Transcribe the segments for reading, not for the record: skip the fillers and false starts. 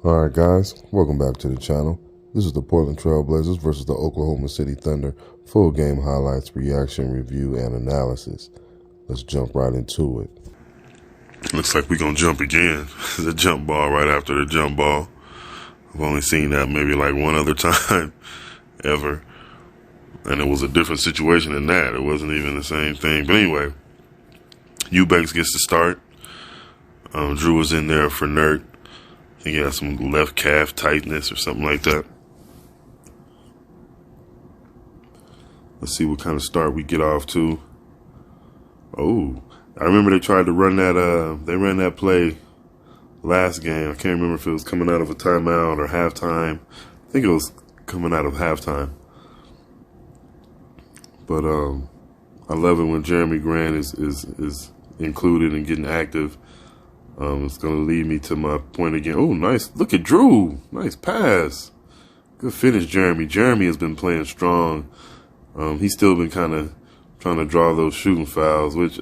Alright guys, welcome back to the channel. This is the Portland Trail Blazers versus the Oklahoma City Thunder full game highlights, reaction, review, and analysis. Let's jump right into it. Looks like we're going to jump again. The jump ball right after the jump ball. I've only seen that maybe like one other time ever. And it was a different situation than that. It wasn't even the same thing. But anyway, Eubanks gets to start. Drew was in there for Nurk. I think he had some left calf tightness or something like that. Let's see what kind of start we get off to. Oh, I remember they tried to run that, they ran that play last game. I can't remember if it was coming out of a timeout or halftime. I think it was coming out of halftime. But I love it when Jeremy Grant is included and getting active. It's going to lead me to my point again. Oh, nice. Look at Drew. Nice pass. Good finish, Jeremy. Jeremy has been playing strong. He's still been kind of trying to draw those shooting fouls, which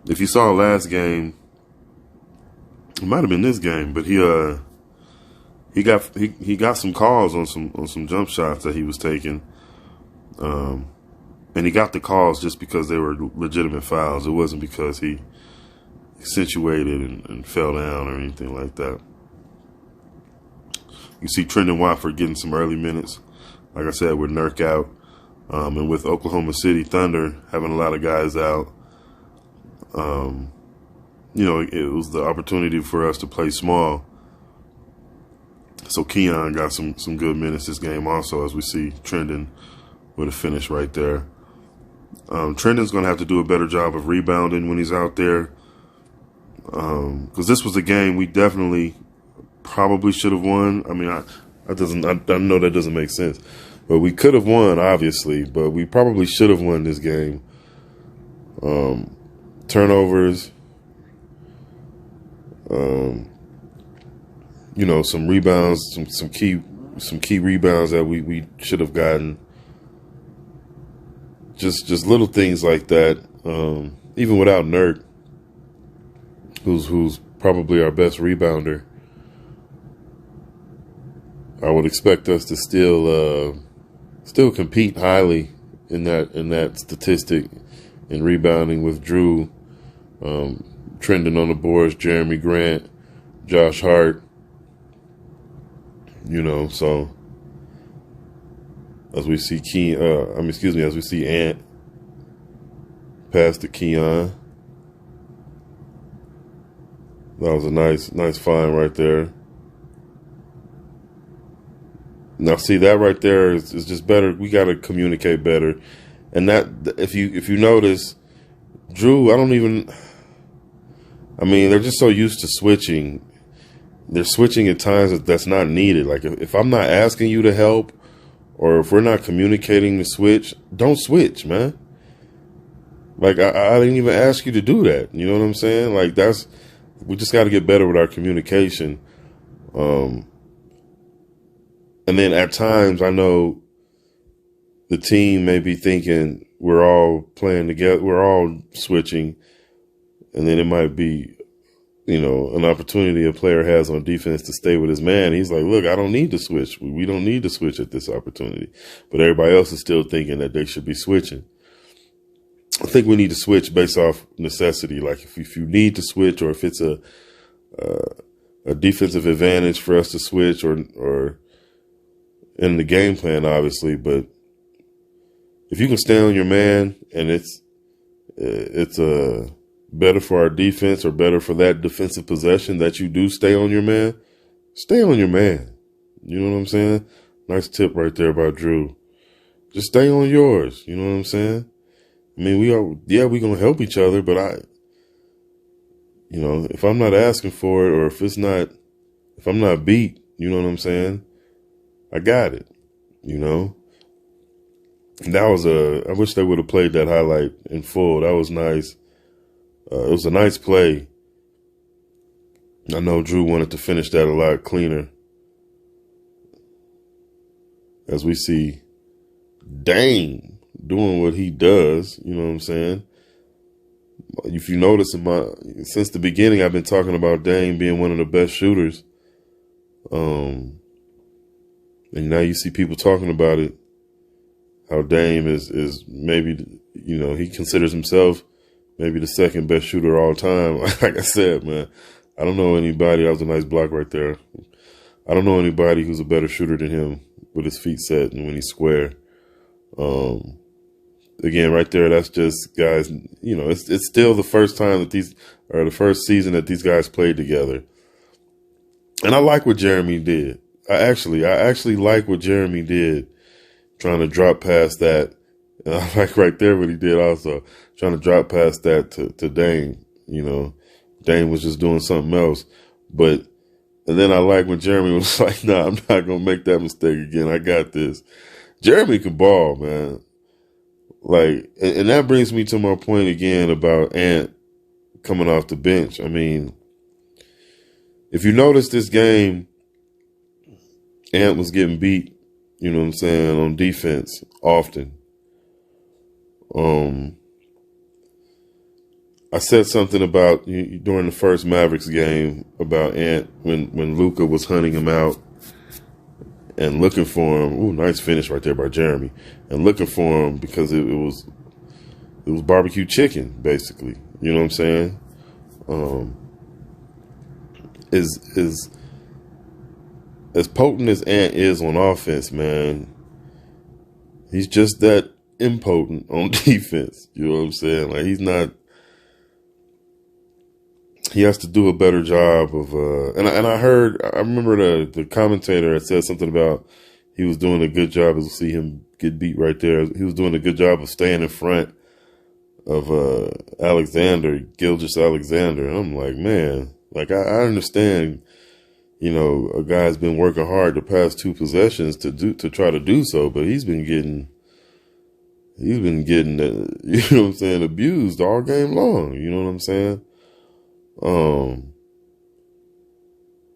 if you saw last game, it might have been this game, but he got some calls on some jump shots that he was taking. And he got the calls just because they were legitimate fouls. It wasn't because he accentuated and fell down or anything like that. You see Trendon Watford getting some early minutes. Like I said, with Nurk out. And with Oklahoma City Thunder having a lot of guys out, it was the opportunity for us to play small. So Keon got some good minutes this game also, as we see Trendon with a finish right there. Trendon's going to have to do a better job of rebounding when he's out there. Because this was a game we definitely probably should have won. I mean, I know that doesn't make sense. But we could have won, obviously, but we probably should have won this game. Turnovers, some rebounds, some key rebounds that we should have gotten. Just little things like that. Even without Nurk, who's probably our best rebounder, I would expect us to still compete highly in that statistic in rebounding with Drew, Trendon on the boards, Jeremy Grant, Josh Hart. So as we see as we see Ant pass to Keon. That was a nice find right there. Now, see, that right there is just better. We got to communicate better. And that, if you notice, Drew, they're just so used to switching. They're switching at times that's not needed. Like, if I'm not asking you to help, or if we're not communicating to switch, don't switch, man. Like, I didn't even ask you to do that. You know what I'm saying? Like, we just got to get better with our communication. And then at times, I know the team may be thinking we're all playing together, we're all switching, and then it might be, an opportunity a player has on defense to stay with his man. He's like, look, I don't need to switch. We don't need to switch at this opportunity. But everybody else is still thinking that they should be switching. I think we need to switch based off necessity. Like if you need to switch, or if it's a defensive advantage for us to switch, or in the game plan, obviously, but if you can stay on your man and it's better for our defense or better for that defensive possession that you do stay on your man, stay on your man. You know what I'm saying? Nice tip right there by Drew. Just stay on yours. You know what I'm saying? I mean, we're going to help each other, but if I'm not asking for it, or if I'm not beat, you know what I'm saying? I got it, That was I wish they would have played that highlight in full. That was nice. It was a nice play. I know Drew wanted to finish that a lot cleaner. As we see Dame doing what he does, you know what I'm saying? If you notice since the beginning, I've been talking about Dame being one of the best shooters And now you see people talking about it, how Dame is maybe, he considers himself maybe the second best shooter of all time. Like I said, man, I don't know anybody. That was a nice block right there. I don't know anybody who's a better shooter than him with his feet set and when he's square. Again, right there, that's just guys, it's still the first time that the first season that these guys played together. And I like what Jeremy did. I actually like what Jeremy did, trying to drop past that. And I like right there what he did also, trying to drop past that to Dame. Dame was just doing something else. And then I like when Jeremy was like, nah, I'm not going to make that mistake again. I got this. Jeremy can ball, man. Like, and that brings me to my point again about Ant coming off the bench. I mean, if you notice this game, Ant was getting beat, on defense often. I said something about during the first Mavericks game about Ant when Luka was hunting him out and looking for him. Ooh, nice finish right there by Jeremy. And looking for him because it was barbecue chicken, basically. You know what I'm saying? As potent as Ant is on offense, man, he's just that impotent on defense. You know what I'm saying? Like, he has to do a better job of, and I remember the commentator had said something about he was doing a good job, as we see him get beat right there. He was doing a good job of staying in front of Gilgeous-Alexander. And I'm like, man, like I understand, a guy's been working hard the past 2 possessions to try to do so, but he's been getting, abused all game long. You know what I'm saying?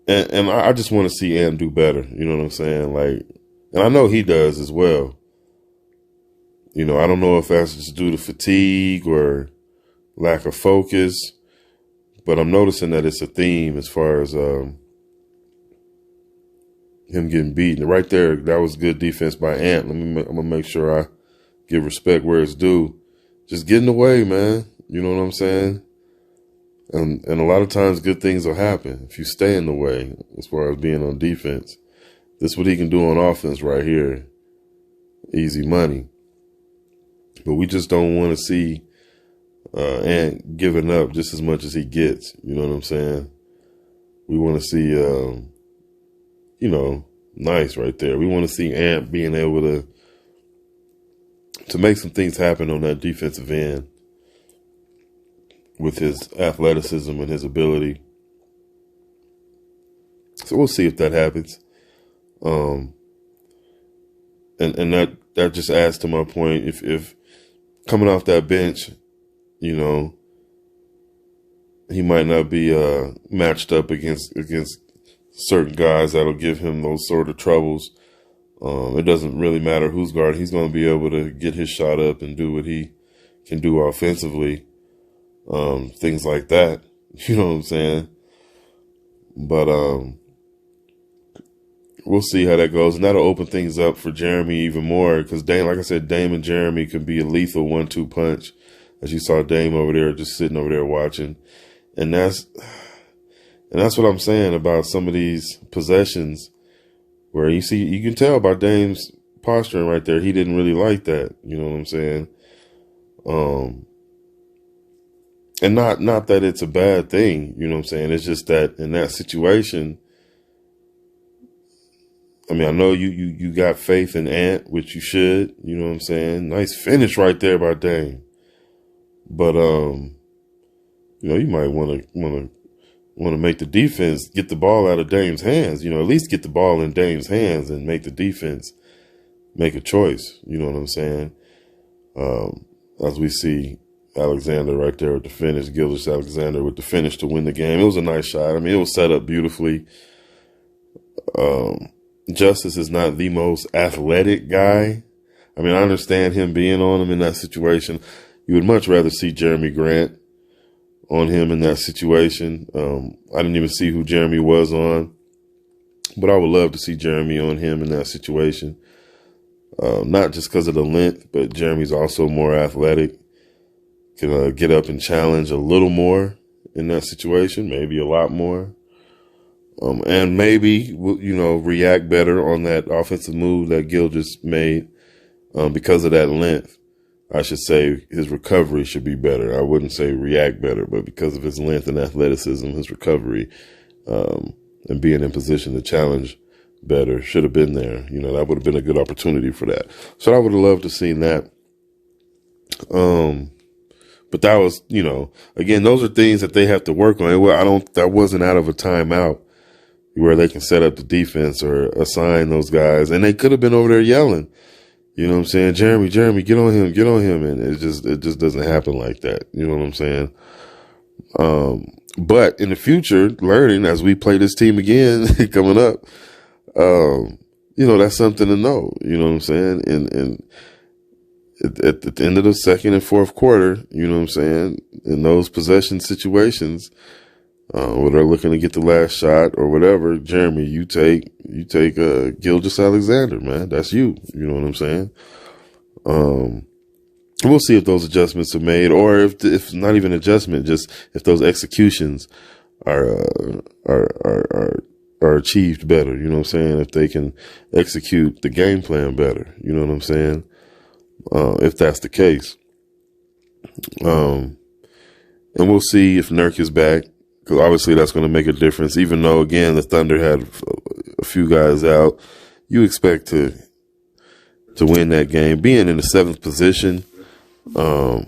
And I just want to see Ant do better. You know what I'm saying? Like, and I know he does as well. I don't know if that's just due to fatigue or lack of focus, but I'm noticing that it's a theme as far as him getting beaten. Right there, that was good defense by Ant. I'm gonna make sure I give respect where it's due. Just get in the way, man. You know what I'm saying? And a lot of times good things will happen if you stay in the way as far as being on defense. This is what he can do on offense right here. Easy money. But we just don't want to see Ant giving up just as much as he gets. You know what I'm saying? We want to see, nice right there. We want to see Ant being able to make some things happen on that defensive end with his athleticism and his ability. So we'll see if that happens. And that just adds to my point. If coming off that bench, he might not be matched up against certain guys that'll give him those sort of troubles. It doesn't really matter who's guarding. He's going to be able to get his shot up and do what he can do offensively. Things like that. You know what I'm saying? But we'll see how that goes. And that'll open things up for Jeremy even more because Dame, like I said, Dame and Jeremy can be a lethal 1-2 punch. As you saw Dame over there, just sitting over there watching. And that's what I'm saying about some of these possessions where you can tell by Dame's posturing right there. He didn't really like that. You know what I'm saying? And not that it's a bad thing, you know what I'm saying? It's just that in that situation, I mean, I know you got faith in Ant, which you should, you know what I'm saying? Nice finish right there by Dame. But you might want to make the defense get the ball out of Dame's hands, at least get the ball in Dame's hands and make the defense make a choice, you know what I'm saying? As we see Alexander right there with the finish, Gilgeous-Alexander with the finish to win the game. It was a nice shot. I mean, it was set up beautifully. Justice is not the most athletic guy. I mean, I understand him being on him in that situation. You would much rather see Jeremy Grant on him in that situation. I didn't even see who Jeremy was on. But I would love to see Jeremy on him in that situation. Not just because of the length, but Jeremy's also more athletic. Can get up and challenge a little more in that situation, maybe a lot more. And maybe, react better on that offensive move that Gil just made. Because of that length, I should say his recovery should be better. I wouldn't say react better, but because of his length and athleticism, his recovery, and being in position to challenge better should have been there. That would have been a good opportunity for that. So I would have loved to have seen that. But that was, again, those are things that they have to work on. That wasn't out of a timeout where they can set up the defense or assign those guys. And they could have been over there yelling, you know what I'm saying? Jeremy, get on him. And it just doesn't happen like that. You know what I'm saying? But in the future, learning as we play this team again coming up, that's something to know, you know what I'm saying? And at the end of the second and fourth quarter, you know what I'm saying? In those possession situations, where they're looking to get the last shot or whatever, Jeremy, you take Gilgeous-Alexander, man. That's you. You know what I'm saying? We'll see if those adjustments are made, or if not even adjustment, just if those executions are achieved better. You know what I'm saying? If they can execute the game plan better. You know what I'm saying? If that's the case. And we'll see if Nurk is back, because obviously that's going to make a difference. Even though, again, the Thunder had a few guys out, you expect to win that game. Being in the 7th position, we're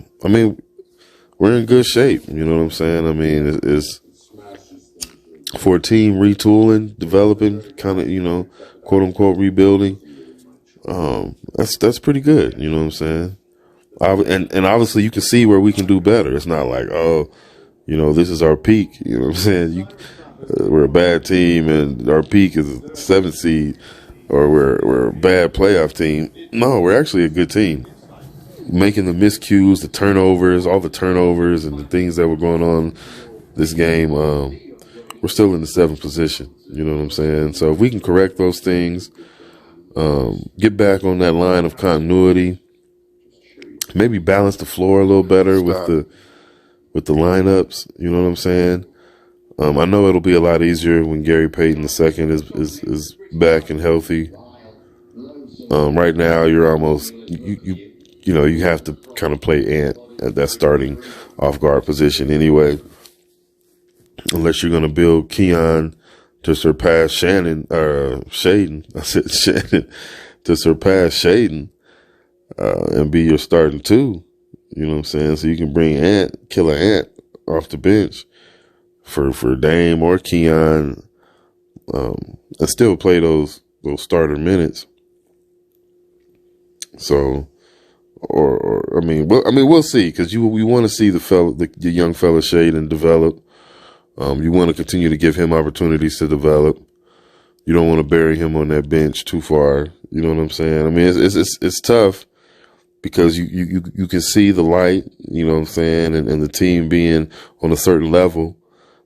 in good shape. You know what I'm saying? It's for a team retooling, developing, kind of, quote unquote rebuilding. That's pretty good. You know what I'm saying? And obviously you can see where we can do better. It's not like, this is our peak. You know what I'm saying? We're a bad team and our peak is a 7th seed, or we're a bad playoff team. No, we're actually a good team. Making the miscues, the turnovers, all the turnovers and the things that were going on this game, we're still in the 7th position. You know what I'm saying? So if we can correct those things, get back on that line of continuity, maybe balance the floor a little better with the lineups. You know what I'm saying? I know it'll be a lot easier when Gary Payton II is back and healthy. Right now you're almost, you have to kind of play Ant at that starting off guard position anyway, unless you're going to build Keon to surpass Shaden. I said Shannon to surpass Shaden, and be your starting 2. You know what I'm saying? So you can bring Killer Ant off the bench for Dame or Keon, and still play those starter minutes. So, we'll see, because we want to see the young fella Shaden develop. You want to continue to give him opportunities to develop. You don't want to bury him on that bench too far. You know what I'm saying? It's tough, because you can see the light, you know what I'm saying, and the team being on a certain level,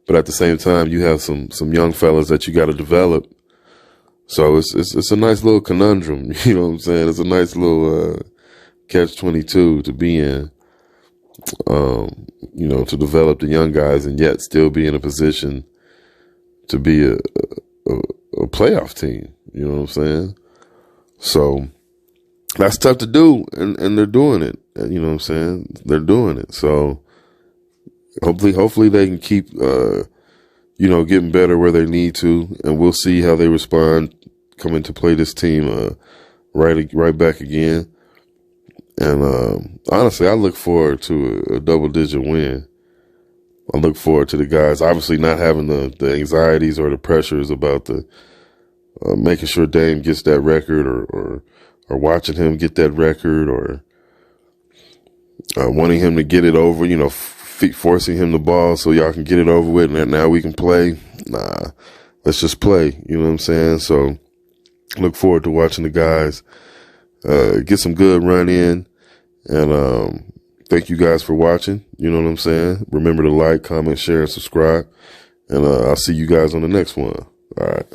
but at the same time you have some young fellas that you got to develop. So it's a nice little conundrum, you know what I'm saying? It's a nice little catch-22 to be in. To develop the young guys and yet still be in a position to be a playoff team. You know what I'm saying? So that's tough to do, and they're doing it. You know what I'm saying? They're doing it. So hopefully they can keep, getting better where they need to, and we'll see how they respond coming to play this team right back again. And honestly, I look forward to a double-digit win. I look forward to the guys obviously not having the anxieties or the pressures about the making sure Dame gets that record, or watching him get that record, or wanting him to get it over, forcing him the ball so y'all can get it over with and now we can play. Nah, let's just play. You know what I'm saying? So look forward to watching the guys get some good run in. And thank you guys for watching. You know what I'm saying? Remember to like, comment, share, and subscribe. And I'll see you guys on the next one. All right.